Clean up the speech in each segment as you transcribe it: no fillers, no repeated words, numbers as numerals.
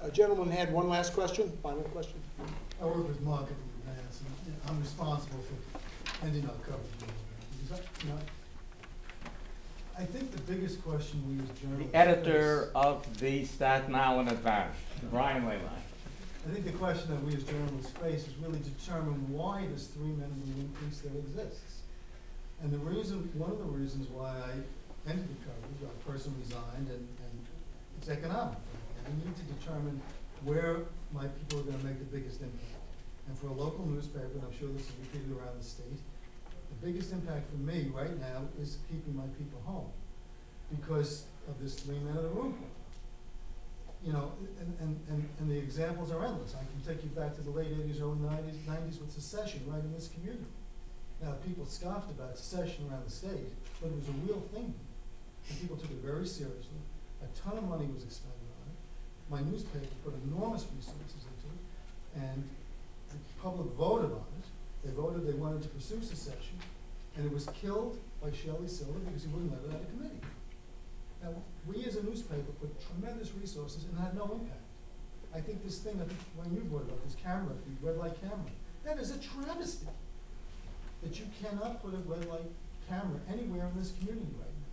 A gentleman had one last question, final question. I work with marketing advance, and I'm responsible for ending our coverage. I think the biggest question we as journalists The editor of the Staten Island Advance, Brian Leyline. I think the question that we as journalists face is really determine why this 3 minimum increase there exists. And the reason, one of the reasons why I ended the coverage, our person resigned, and it's economic. And we need to determine where my people are going to make the biggest impact. And for a local newspaper, and I'm sure this is repeated around the state, the biggest impact for me right now is keeping my people home because of this 3 men in the room. You know, and the examples are endless. I can take you back to the late 80s, early 90s with secession right in this community. Now, people scoffed about secession around the state, but it was a real thing. And people took it very seriously. A ton of money was expended on it. My newspaper put enormous resources into it, and the public voted on it. They voted they wanted to pursue secession, and it was killed by Shelley Silver because he wouldn't let it out of committee. Now, we as a newspaper put tremendous resources and had no impact. I think this thing, I think when you brought it up, this camera, the red light camera, that is a travesty. That you cannot put a red light camera anywhere in this community right now.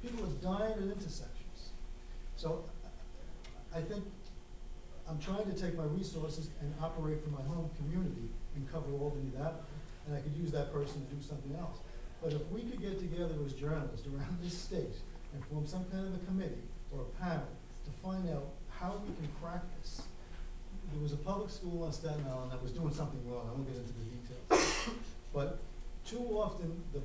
People are dying at intersections. So I think I'm trying to take my resources and operate from my home community and cover Albany that way, and I could use that person to do something else. But if we could get together as journalists around this state and form some kind of a committee or a panel to find out how we can crack this. There was a public school on Staten Island that was doing something wrong. I won't get into the details. But too often, the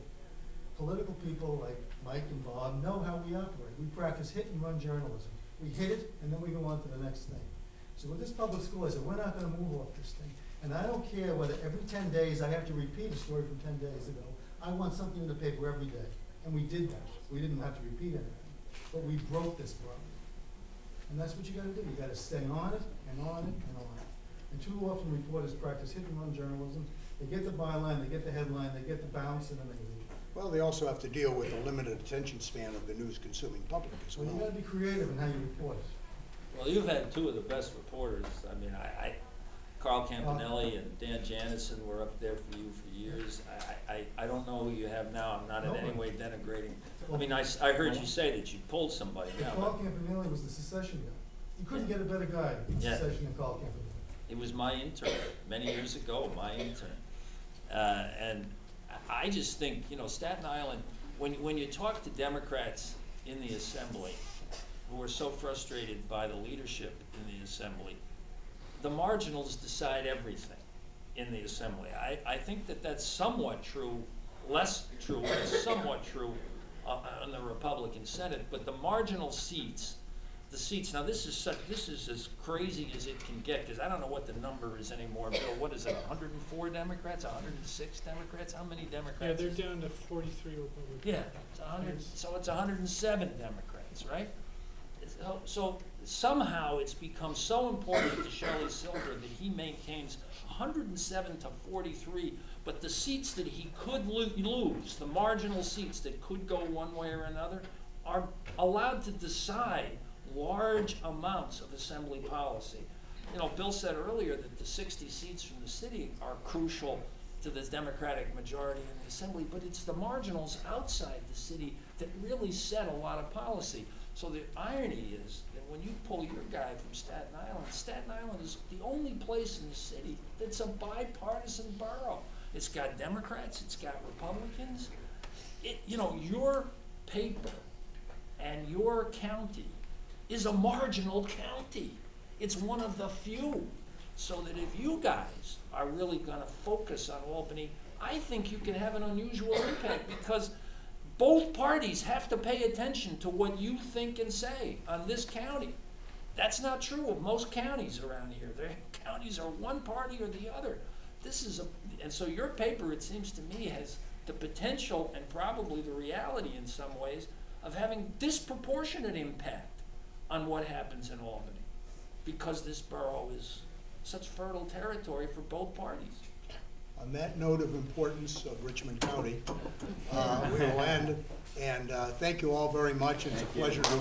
political people like Mike and Bob know how we operate. We practice hit and run journalism. We hit it, and then we go on to the next thing. So with this public school, I said, we're not going to move off this thing. And I don't care whether every 10 days I have to repeat a story from 10 days ago. I want something in the paper every day. And we did that. We didn't have to repeat anything. But we broke this problem. And that's what you got to do. You got to stay on it, and on it, and on it. And too often reporters practice hit and run journalism. They get the byline, they get the headline, they get the bounce, and then they leave. Well, they also have to deal with the limited attention span of the news-consuming public as well. You got to be creative in how you report it. Well, you've had two of the best reporters. I mean, Carl Campanelli and Dan Janison were up there for you for years. I don't know who you have now. I'm not in any way denigrating. I mean, I heard you say that you pulled somebody. Carl Campanelli was the secession guy. You couldn't get a better guy in secession than Carl Campanelli. He was my intern many years ago, my intern. And I just think, you know, Staten Island, when you talk to Democrats in the Assembly who are so frustrated by the leadership in the Assembly, the marginals decide everything in the Assembly. I think that that's somewhat true, less true, but somewhat true on the Republican Senate. But the marginal seats, now this is as crazy as it can get, because I don't know what the number is anymore. Bill, what is it, 104 Democrats, 106 Democrats? How many Democrats? Yeah, they're down to 43 Republicans. Yeah, it's 100, so it's 107 Democrats, right? So somehow it's become so important to Shelley Silver that he maintains 107 to 43, but the seats that he could lose, the marginal seats that could go one way or another, are allowed to decide large amounts of Assembly policy. You know, Bill said earlier that the 60 seats from the city are crucial to the Democratic majority in the Assembly, but it's the marginals outside the city that really set a lot of policy. So the irony is that when you pull your guy from Staten Island is the only place in the city that's a bipartisan borough. It's got Democrats, it's got Republicans. You know, your paper and your county is a marginal county. It's one of the few. So that if you guys are really going to focus on Albany, I think you can have an unusual impact, because both parties have to pay attention to what you think and say on this county. That's not true of most counties around here. Their counties are one party or the other. And so your paper, it seems to me, has the potential and probably the reality in some ways of having disproportionate impact on what happens in Albany, because this borough is such fertile territory for both parties. On that note of importance of Richmond County, we will end. And thank you all very much. It's a pleasure to